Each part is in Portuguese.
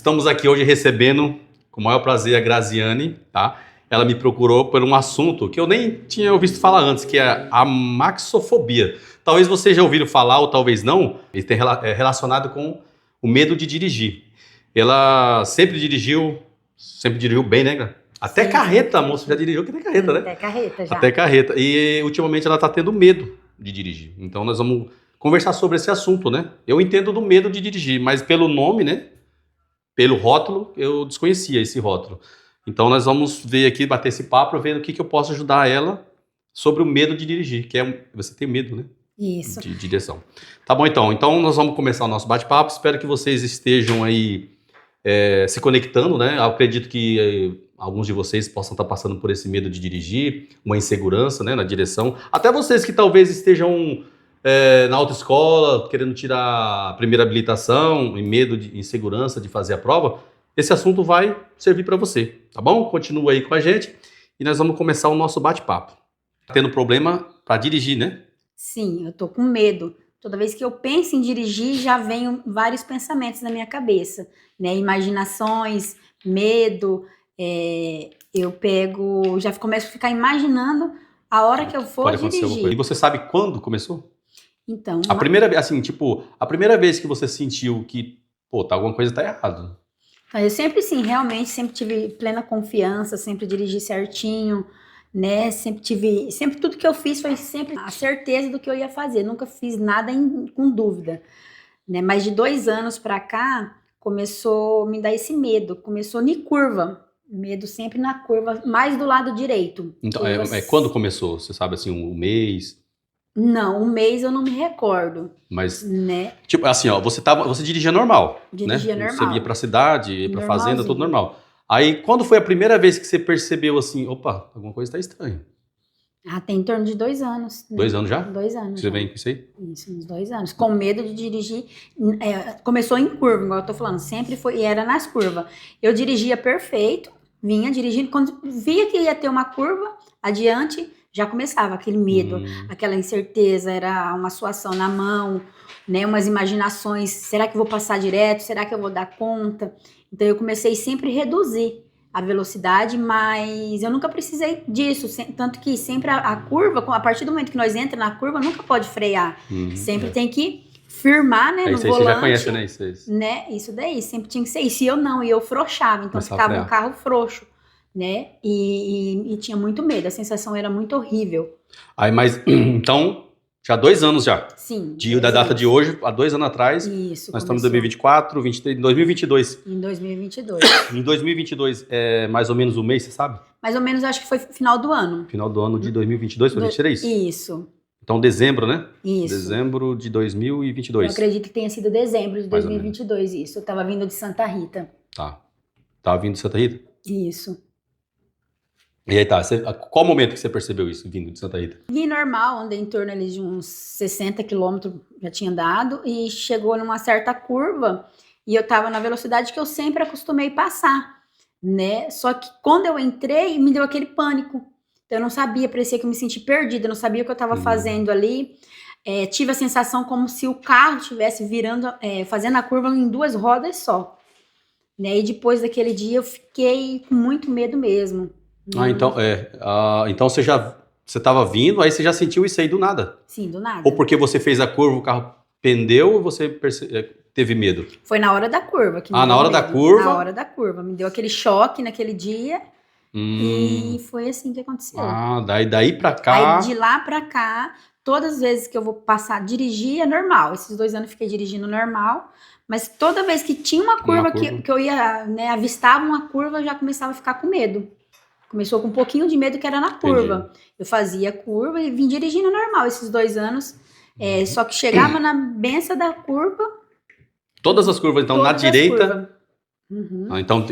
Estamos aqui hoje recebendo, com o maior prazer, a Graziane, tá? Ela me procurou por um assunto que eu nem tinha ouvido falar antes, que é a maxofobia. Talvez vocês já ouviram falar, ou talvez não. Ele tem relacionado com o medo de dirigir. Ela sempre dirigiu bem, né? Até Sim, carreta, a moça já dirigiu, que tem carreta, né? Até carreta já. Até carreta. E ultimamente ela tá tendo medo de dirigir. Então nós vamos conversar sobre esse assunto, né? Eu entendo do medo de dirigir, mas pelo nome, né? Pelo rótulo, eu desconhecia esse rótulo. Então nós vamos ver aqui, bater esse papo, ver o que eu posso ajudar ela sobre o medo de dirigir, que é você tem medo, né? Isso. De direção. Tá bom, então. Então nós vamos começar o nosso bate-papo. Espero que vocês estejam aí se conectando, né? Eu acredito que alguns de vocês possam estar passando por esse medo de dirigir, uma insegurança, né, na direção. Até vocês que talvez estejam na autoescola, querendo tirar a primeira habilitação, em medo de insegurança de fazer a prova, esse assunto vai servir para você, tá bom? Continua aí com a gente e nós vamos começar o nosso bate-papo. Tendo problema para dirigir, né? Sim, eu tô com medo. Toda vez que eu penso em dirigir, já vem vários pensamentos na minha cabeça, né? Imaginações, medo. Já começo a ficar imaginando a hora que eu for dirigir. E você sabe quando começou? Então, A primeira vez que você sentiu que, alguma coisa tá errada. Eu sempre, sim, realmente, sempre tive plena confiança, sempre dirigi certinho, né? Sempre tudo que eu fiz foi sempre a certeza do que eu ia fazer. Nunca fiz nada com dúvida, né? Mas de 2 anos pra cá, começou a me dar esse medo. Começou em curva. Medo sempre na curva, mais do lado direito. Então, quando começou? Você sabe, assim, um mês? Não, um mês eu não me recordo. Mas, né? tipo, assim, ó, você dirigia normal, Dirigia né? normal. Você ia pra cidade, ia pra fazenda, tudo normal. Aí, quando foi a primeira vez que você percebeu, assim, opa, alguma coisa tá estranha? Tem em torno de 2 anos. Né? 2 anos já? 2 anos. Você vem com isso aí? Isso, uns 2 anos. Com medo de dirigir. Começou em curva, igual eu tô falando. Sempre foi, e era nas curvas. Eu dirigia perfeito, vinha dirigindo. Quando via que ia ter uma curva adiante, já começava aquele medo, aquela incerteza, era uma suação na mão, né? Umas imaginações, será que eu vou passar direto? Será que eu vou dar conta? Então eu comecei sempre a reduzir a velocidade, mas eu nunca precisei disso, tanto que sempre a curva, a partir do momento que nós entramos na curva, nunca pode frear, sempre tem que firmar, né, no volante. Você já conhece, né, isso? Né? Isso daí, sempre tinha que ser isso, e eu frouxava, então ficava um carro frouxo. Né? E tinha muito medo, a sensação era muito horrível. Aí, mas, então, já 2 anos já. Sim. Da data de hoje, há 2 anos atrás. Isso. Nós estamos em 2024, 23, 2022. Em 2022. Em 2022, é mais ou menos um mês, você sabe? Mais ou menos, acho que foi final do ano. Final do ano de 2022, foi 23? Isso. Então, dezembro, né? Isso. Dezembro de 2022. Eu acredito que tenha sido dezembro de 2022, isso. Eu tava vindo de Santa Rita. Tá. Tava vindo de Santa Rita? Isso. E aí tá, qual momento que você percebeu isso, vindo de Santa Rita? Vim normal, andei em torno ali de uns 60 quilômetros, já tinha andado, e chegou numa certa curva, e eu tava na velocidade que eu sempre acostumei passar, né? Só que quando eu entrei, me deu aquele pânico. Então eu não sabia, parecia que eu me senti perdida, eu não sabia o que eu tava fazendo ali. Tive a sensação como se o carro estivesse virando, fazendo a curva em 2 rodas só. Né? E depois daquele dia eu fiquei com muito medo mesmo. Então você estava vindo, aí você já sentiu isso aí do nada? Sim, do nada. Ou porque você fez a curva, o carro pendeu, ou você teve medo? Foi na hora da curva. Na hora da curva? Na hora da curva. Me deu aquele choque naquele dia e foi assim que aconteceu. Daí pra cá... Aí de lá pra cá, todas as vezes que eu vou passar, dirigir é normal. Esses 2 anos eu fiquei dirigindo normal, mas toda vez que tinha uma curva. Que eu ia, né, avistava uma curva, eu já começava a ficar com medo. Começou com um pouquinho de medo que era na curva. Entendi. Eu fazia curva e vim dirigindo normal esses 2 anos. Só que chegava na benção da curva. Todas as curvas, então, na direita.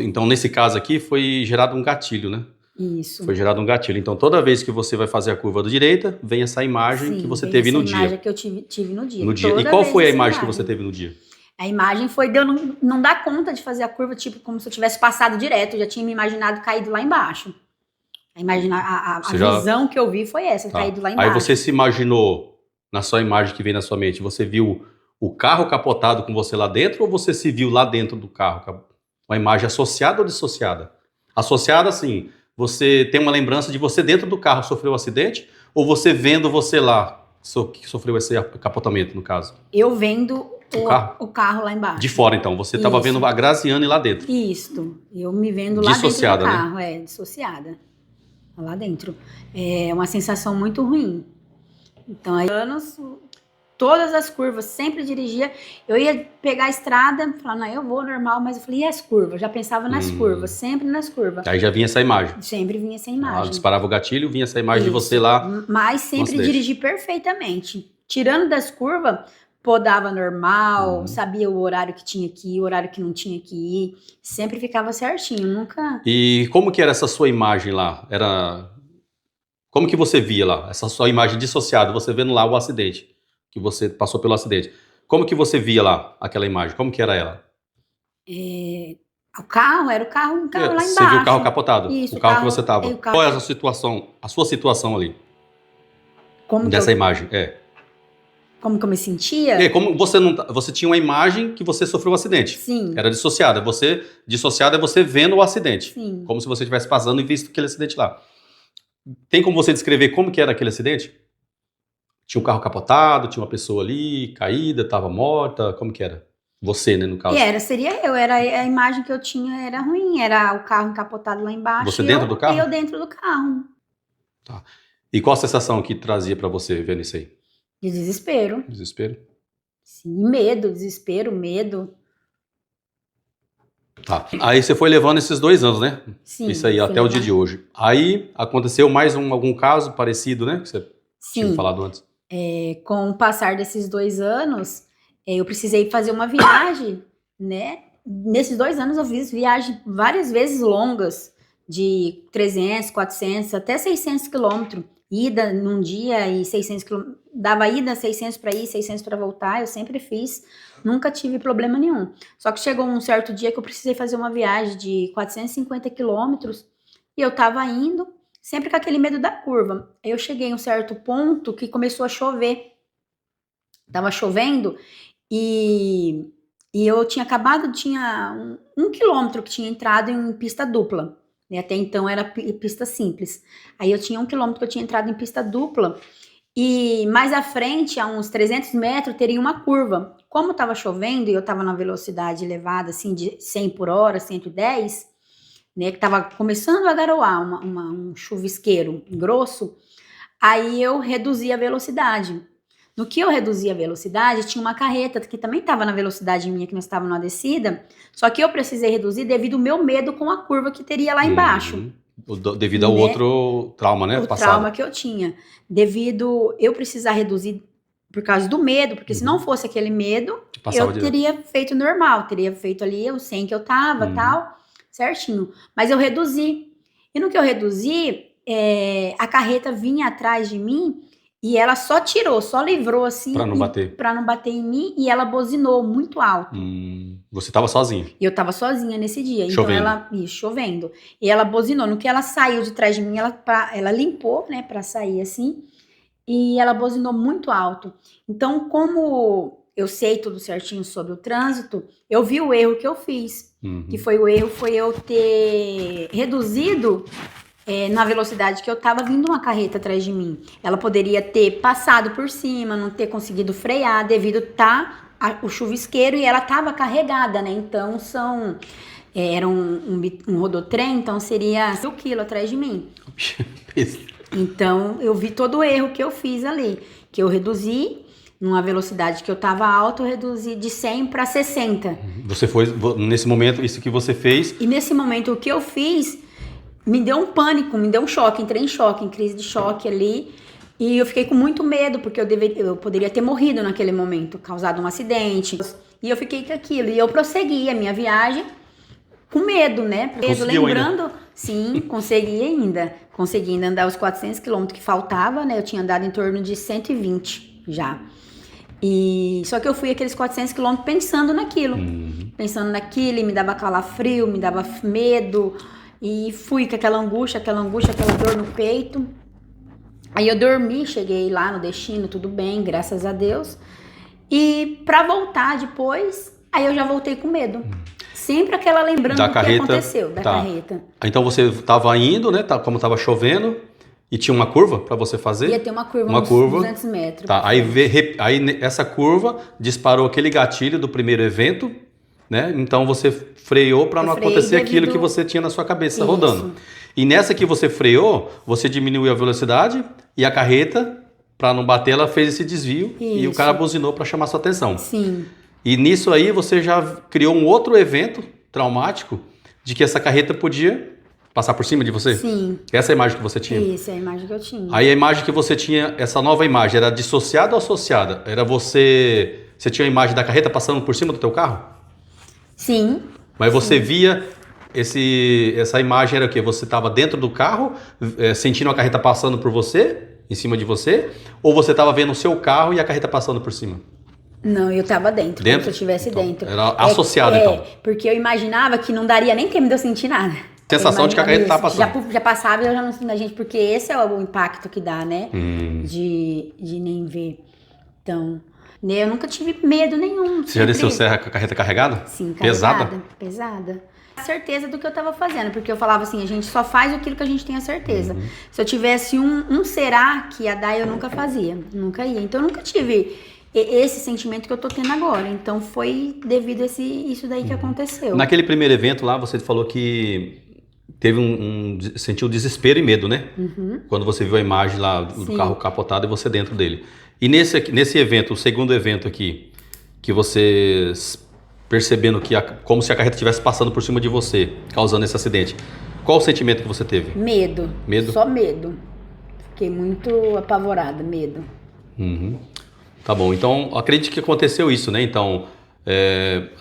Então, nesse caso aqui, foi gerado um gatilho, né? Isso. Foi gerado um gatilho. Então, toda vez que você vai fazer a curva da direita, vem essa imagem que você teve no dia. Essa imagem que eu tive no dia. E qual foi a imagem que você teve no dia? A imagem foi de eu não dar conta de fazer a curva, tipo, como se eu tivesse passado direto. Eu já tinha me imaginado caído lá embaixo. A visão que eu vi foi essa, caído lá embaixo. Aí você se imaginou, na sua imagem que vem na sua mente, você viu o carro capotado com você lá dentro ou você se viu lá dentro do carro? Uma imagem associada ou dissociada? Associada, assim, você tem uma lembrança de você dentro do carro sofreu um acidente, ou você vendo você lá, que sofreu esse capotamento, no caso? Eu vendo o carro lá embaixo. De fora, então. Você estava vendo a Graziane lá dentro. Isso. Eu me vendo lá dissociada, dentro do carro. Né? Dissociada. Lá dentro. É uma sensação muito ruim. Então, aí, anos, todas as curvas, sempre dirigia. Eu ia pegar a estrada, falar, não, eu vou normal, mas eu falei, e as curvas? Eu já pensava nas curvas, sempre nas curvas. Aí já vinha essa imagem. Sempre vinha essa imagem. Disparava o gatilho, vinha essa imagem de você lá. Mas sempre dirigi perfeitamente. Tirando das curvas, podava normal, sabia o horário que tinha que ir, o horário que não tinha que ir. Sempre ficava certinho, nunca... E como que era essa sua imagem lá? Como que você via lá? Essa sua imagem dissociada, você vendo lá o acidente, que você passou pelo acidente. Como que você via lá aquela imagem? Como que era ela? O carro, era o carro lá embaixo. Você viu o carro capotado? Isso, o carro que você estava. Qual é a sua situação ali? Dessa imagem, Como que eu me sentia? Como você tinha uma imagem que você sofreu um acidente. Sim. Era dissociada. Dissociada é você vendo o acidente. Sim. Como se você estivesse passando e visto aquele acidente lá. Tem como você descrever como que era aquele acidente? Tinha um carro capotado, tinha uma pessoa ali, caída, estava morta, como que era? Você, né, no caso. Seria eu, a imagem que eu tinha era ruim, era o carro encapotado lá embaixo. Você dentro do carro? Eu dentro do carro. Tá. E qual a sensação que trazia pra você vendo isso aí? De desespero. Desespero? Sim, medo, desespero, medo. Tá. Aí você foi levando esses 2 anos, né? Sim. Isso aí, até o dia de hoje. Aí aconteceu mais algum caso parecido, né? Que você tinha falado antes. Com o passar desses 2 anos, eu precisei fazer uma viagem, né? Nesses 2 anos eu fiz viagem várias vezes longas, de 300, 400, até 600 quilômetros. Ida num dia e 600 quilômetros. Dava ida 600 para ir, 600 para voltar, eu sempre fiz. Nunca tive problema nenhum. Só que chegou um certo dia que eu precisei fazer uma viagem de 450 quilômetros e eu tava indo, sempre com aquele medo da curva. Aí eu cheguei em um certo ponto que começou a chover. Tava chovendo e eu tinha acabado, tinha 1 quilômetro que tinha entrado em pista dupla. Até então era pista simples. Aí eu tinha 1 quilômetro que eu tinha entrado em pista dupla. E mais à frente, a uns 300 metros, teria uma curva. Como estava chovendo e eu estava na velocidade elevada, assim, de 100 por hora, 110, né, que estava começando a garoar, um chuvisqueiro grosso, aí eu reduzi a velocidade. No que eu reduzi a velocidade, tinha uma carreta que também estava na velocidade minha, que nós estávamos numa descida, só que eu precisei reduzir devido ao meu medo com a curva que teria lá embaixo. Devido ao outro trauma, né? O trauma que eu tinha. Devido eu precisar reduzir por causa do medo, porque se não fosse aquele medo, eu teria feito normal, teria feito ali os 100 que eu tava, tal, certinho. Mas eu reduzi. E no que eu reduzi, a carreta vinha atrás de mim e ela só tirou, só livrou assim. Pra não bater. Pra não bater em mim e ela buzinou muito alto. Você tava sozinha? E eu tava sozinha nesse dia. Chovendo. Então chovendo. E ela buzinou. No que ela saiu de trás de mim, ela limpou, né, pra sair assim. E ela buzinou muito alto. Então, como eu sei tudo certinho sobre o trânsito, eu vi o erro que eu fiz. Que foi eu ter reduzido na velocidade que eu tava, vindo uma carreta atrás de mim. Ela poderia ter passado por cima, não ter conseguido frear devido o chuvisqueiro e ela tava carregada, né? Então era um rodotrem, então seria 1.000 quilos atrás de mim. Então eu vi todo o erro que eu fiz ali, que eu reduzi numa velocidade que eu tava alta, eu reduzi de 100 para 60. Você foi, nesse momento, isso que você fez... E nesse momento o que eu fiz me deu um pânico, me deu um choque, entrei em choque, em crise de choque ali. E eu fiquei com muito medo, porque eu poderia ter morrido naquele momento, causado um acidente. E eu fiquei com aquilo. E eu prossegui a minha viagem com medo, né? Lembrando, ainda? Sim, consegui ainda. Consegui ainda andar os 400 quilômetros que faltava, né? Eu tinha andado em torno de 120 já. E só que eu fui aqueles 400 quilômetros pensando naquilo. Pensando naquilo, e me dava calafrio, me dava medo. E fui com aquela angústia, aquela dor no peito. Aí eu dormi, cheguei lá no destino, tudo bem, graças a Deus. E pra voltar depois, Aí eu já voltei com medo. Sempre aquela lembrança Da do carreta, que aconteceu, da tá. carreta. Então você estava indo, né? Como estava chovendo, e tinha uma curva para você fazer? Ia ter uma curva, Uma uns curva. 200 metros. Tá, aí essa curva disparou aquele gatilho do primeiro evento, né? Então você freou para não acontecer aquilo que você tinha na sua cabeça rodando. E nessa que você freou, você diminuiu a velocidade e a carreta, para não bater, ela fez esse desvio e o cara buzinou para chamar sua atenção. Sim. E nisso aí você já criou um outro evento traumático de que essa carreta podia passar por cima de você? Sim. Essa é a imagem que você tinha? Isso, é a imagem que eu tinha. Aí a imagem que você tinha, essa nova imagem, era dissociada ou associada? Era você tinha a imagem da carreta passando por cima do teu carro? Sim. Mas você via essa imagem, era o quê? Você estava dentro do carro, sentindo a carreta passando por você, em cima de você? Ou você estava vendo o seu carro e a carreta passando por cima? Não, eu estava dentro, como se eu estivesse então, dentro. Era associado, então. Porque eu imaginava que não daria nem tempo de eu sentir nada. Sensação de que a carreta estava passando. Já passava e eu já não sinto a gente, porque esse é o impacto que dá, né? De nem ver. Então, né, eu nunca tive medo nenhum. Você já desceu serra com a carreta carregada? Sim, carregada. Pesada. Certeza do que eu estava fazendo, porque eu falava assim, a gente só faz aquilo que a gente tem a certeza. Se eu tivesse um será que ia dar, eu nunca fazia, nunca ia. Então eu nunca tive esse sentimento que eu tô tendo agora. Então foi devido a isso daí que aconteceu. Naquele primeiro evento lá, você falou que teve sentiu desespero e medo, né? Quando você viu a imagem lá do carro capotado e você dentro dele. E nesse evento, o segundo evento aqui, que você percebendo que como se a carreta estivesse passando por cima de você, causando esse acidente. Qual o sentimento que você teve? Medo. Medo? Só medo. Fiquei muito apavorada, medo. Tá bom, então acredito que aconteceu isso, né? Então,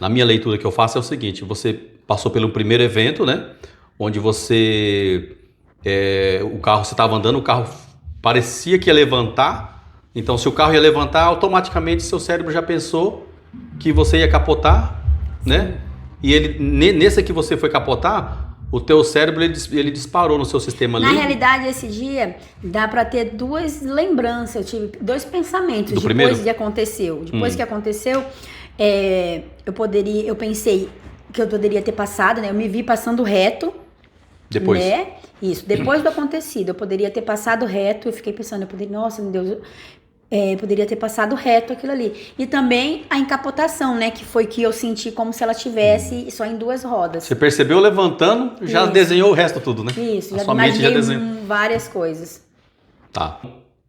na minha leitura que eu faço é o seguinte, você passou pelo primeiro evento, né? Onde você estava andando, o carro parecia que ia levantar, então se o carro ia levantar, automaticamente seu cérebro já pensou que você ia capotar, né? E nesse que você foi capotar, o teu cérebro ele disparou no seu sistema ali. Na realidade, esse dia dá para ter duas lembranças. Eu tive dois pensamentos depois que aconteceu. Depois que aconteceu, eu pensei que eu poderia ter passado, né? Eu me vi passando reto. Depois? Né? Isso. Depois do acontecido, eu poderia ter passado reto. Eu fiquei pensando, nossa, meu Deus. Poderia ter passado reto aquilo ali. E também a encapotação, né? Que foi que eu senti como se ela tivesse só em duas rodas. Você percebeu levantando, já desenhou o resto tudo, né? Isso, sua mente já desenhou várias coisas. Tá.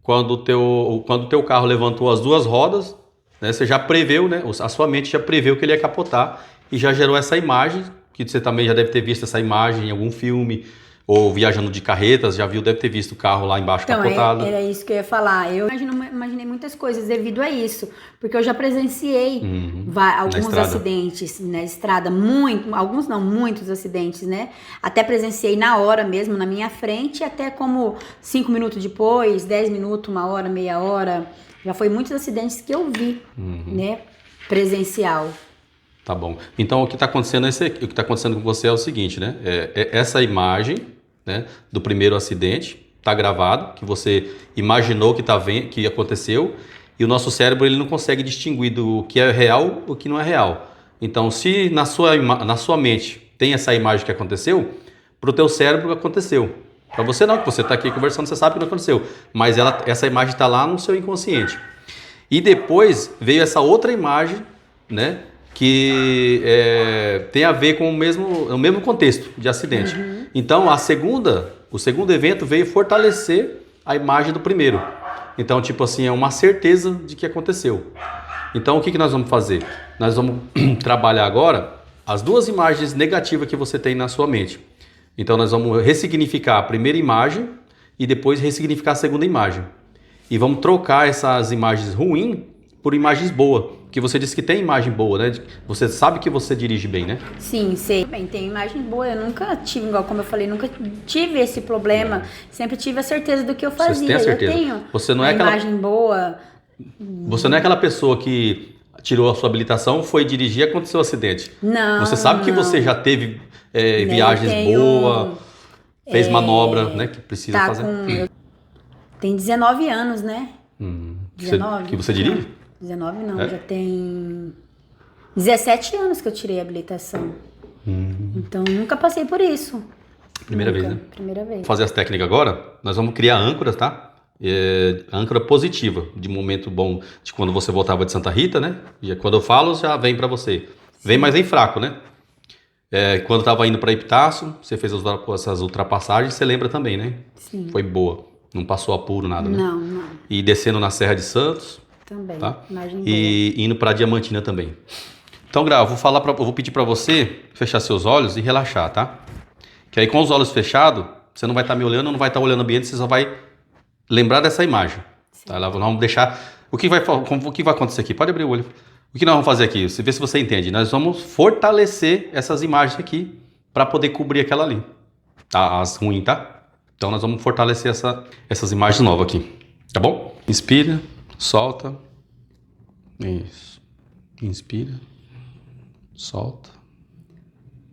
Quando o teu carro levantou as duas rodas, né, você já preveu, né? A sua mente já preveu que ele ia capotar e já gerou essa imagem, que você também já deve ter visto essa imagem em algum filme, ou viajando de carretas, deve ter visto o carro lá embaixo capotado. Era isso que eu ia falar. Eu imaginei muitas coisas devido a isso, porque eu já presenciei alguns acidentes na estrada, alguns não, muitos acidentes, né? Até presenciei na hora mesmo, na minha frente, até como 5 minutos depois, 10 minutos, 1 hora, meia hora. Já foi muitos acidentes que eu vi, né? Presencial. Tá bom. Então o que está acontecendo com você é o seguinte, né? Essa imagem, né, do primeiro acidente está gravado, que você imaginou que aconteceu, e o nosso cérebro ele não consegue distinguir do que é real e o que não é real. Então, se na sua mente tem essa imagem que aconteceu, para o teu cérebro aconteceu. Para você não, que você está aqui conversando, você sabe que não aconteceu, mas essa imagem está lá no seu inconsciente. E depois veio essa outra imagem, né, que tem a ver com o mesmo contexto de acidente. Então, o segundo evento veio fortalecer a imagem do primeiro. Então, tipo assim, é uma certeza de que aconteceu. Então, o que nós vamos fazer? Nós vamos trabalhar agora as duas imagens negativas que você tem na sua mente. Então, nós vamos ressignificar a primeira imagem e depois ressignificar a segunda imagem. E vamos trocar essas imagens ruins por imagens boas. Que você disse que tem imagem boa, né? Você sabe que você dirige bem, né? Sim, sei. Bem, tem imagem boa. Eu nunca tive, igual como eu falei, nunca tive esse problema. Sempre tive a certeza do que eu fazia. Você tem a certeza. Eu tenho você não é imagem boa. Você não é aquela pessoa que tirou a sua habilitação, foi dirigir e aconteceu um acidente. Não. Você sabe que você já teve viagens boas, fez manobra, né? Que precisa fazer. Tem 19 anos, né? 19? Que você dirige? 19 não, já tem 17 anos que eu tirei a habilitação. Então, nunca passei por isso. Primeira Nunca. vez, né? Primeira vez. Vamos fazer as técnicas agora. Nós vamos criar âncoras, tá? Âncora positiva, de momento bom, de quando você voltava de Santa Rita, né? E quando eu falo, já vem pra você. Vem, mas vem fraco, né? Quando tava indo pra Epitácio, você fez essas ultrapassagens, você lembra também, né? Sim. Foi boa. Não passou apuro, nada, né? Não. E descendo na Serra de Santos, Também. tá? Imagem E indo pra Diamantina também. Então, Gra, eu vou pedir pra você fechar seus olhos e relaxar, tá? Que aí com os olhos fechados, você não vai estar me olhando, não vai estar olhando o ambiente, você só vai lembrar dessa imagem. Tá? Nós vamos deixar... O que vai acontecer aqui? Pode abrir o olho. O que nós vamos fazer aqui? Você vê se você entende. Nós vamos fortalecer essas imagens aqui para poder cobrir aquela ali. Tá? As ruins, tá? Então nós vamos fortalecer essas imagens novas aqui. Tá bom? Inspira, solta. Isso. Inspira, solta.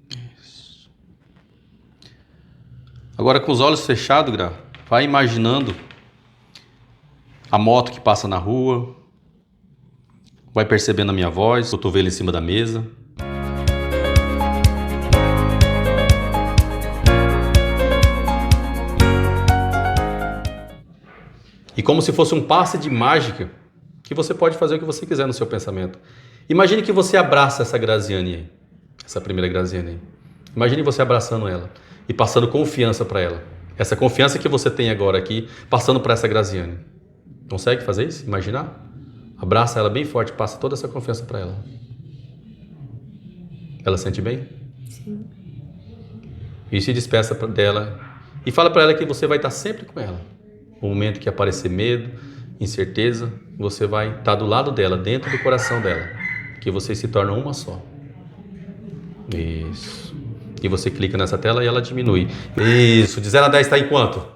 Isso. Agora com os olhos fechados, Gra, vai imaginando a moto que passa na rua, vai percebendo a minha voz, o cotovelo em cima da mesa. E como se fosse um passe de mágica, que você pode fazer o que você quiser no seu pensamento. Imagine que você abraça essa Graziane aí, essa primeira Graziane aí. Imagine você abraçando ela e passando confiança para ela. Essa confiança que você tem agora aqui, passando para essa Graziane. Consegue fazer isso? Imaginar? Abraça ela bem forte, passa toda essa confiança para ela. Ela sente bem? Sim. E se despeça dela. E fala para ela que você vai estar sempre com ela. No momento que aparecer medo, incerteza, você vai estar do lado dela, dentro do coração dela. Que vocês se tornam uma só. Isso. E você clica nessa tela e ela diminui. Isso. De 0 a 10 está em quanto?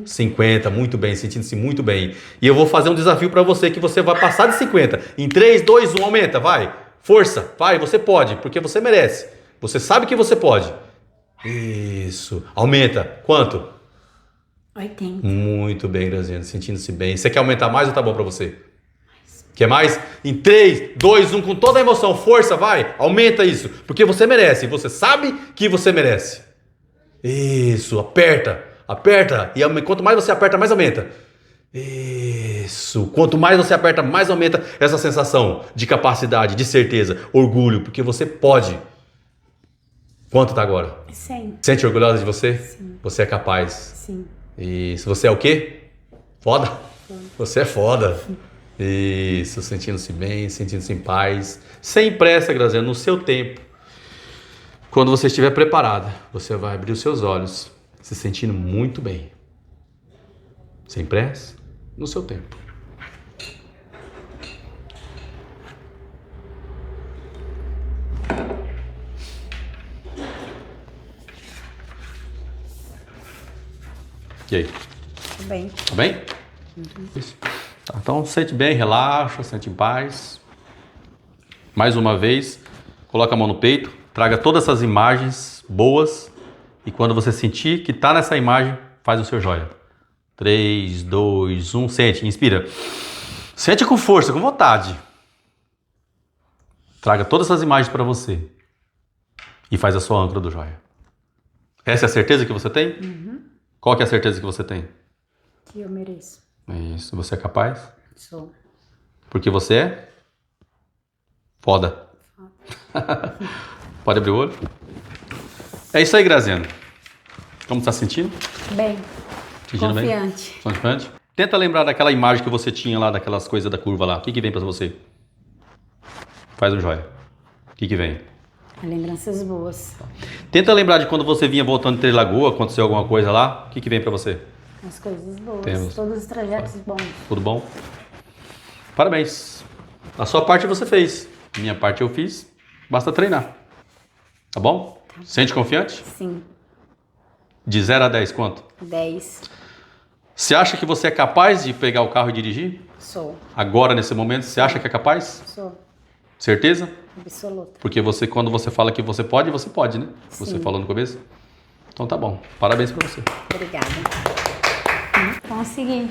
50, muito bem, sentindo-se muito bem. E eu vou fazer um desafio para você que você vai passar de 50. Em 3, 2, 1, aumenta, vai. Força, vai, você pode, porque você merece. Você sabe que você pode. Isso. Aumenta. Quanto? 80. Muito bem, Graziane, sentindo-se bem. Você quer aumentar mais ou tá bom para você? Quer mais? Em 3, 2, 1, com toda a emoção, força, vai. Aumenta isso, porque você merece. Você sabe que você merece. Isso, aperta. Aperta, e quanto mais você aperta, mais aumenta. Isso. Quanto mais você aperta, mais aumenta essa sensação de capacidade, de certeza, orgulho, porque você pode. Quanto tá agora? 100. Sente orgulhosa de você? Sim. Você é capaz. Sim. Isso. Você é o quê? Foda? Você é foda. Isso. Sentindo-se bem, sentindo-se em paz. Sem pressa, Graziane, no seu tempo. Quando você estiver preparada, você vai abrir os seus olhos. Se sentindo muito bem. Sem pressa, no seu tempo. E aí? Tá bem. Tá bem? Isso. Tá, então sente bem, relaxa, sente em paz. Mais uma vez, coloca a mão no peito, traga todas essas imagens boas. E quando você sentir que está nessa imagem, faz o seu joia. 3, 2, 1, sente, inspira. Sente com força, com vontade. Traga todas essas imagens para você. E faz a sua âncora do joia. Essa é a certeza que você tem? Uhum. Qual que é a certeza que você tem? Que eu mereço. Isso, você é capaz? Sou. Porque você é? Foda. Pode abrir o olho? É isso aí, Graziane. Como tá sentindo? Bem. Sentindo Confiante. bem? Confiante? Tenta lembrar daquela imagem que você tinha lá, daquelas coisas da curva lá. O que vem pra você? Faz um joia. O que vem? Lembranças boas. Tenta lembrar de quando você vinha voltando de Três Lagoas, aconteceu alguma coisa lá. O que vem pra você? As coisas boas. Temos. Todos os trajetos bons. Tudo bom? Parabéns. A sua parte você fez. Minha parte eu fiz. Basta treinar. Tá bom? Tá. Sente confiante? Sim. De 0 a 10, quanto? 10. Você acha que você é capaz de pegar o carro e dirigir? Sou. Agora, nesse momento, você acha que é capaz? Sou. Certeza? Absoluta. Porque você, quando você fala que você pode, né? Sim. Você falou no começo. Então tá bom. Parabéns pra você. Obrigada. Consegui.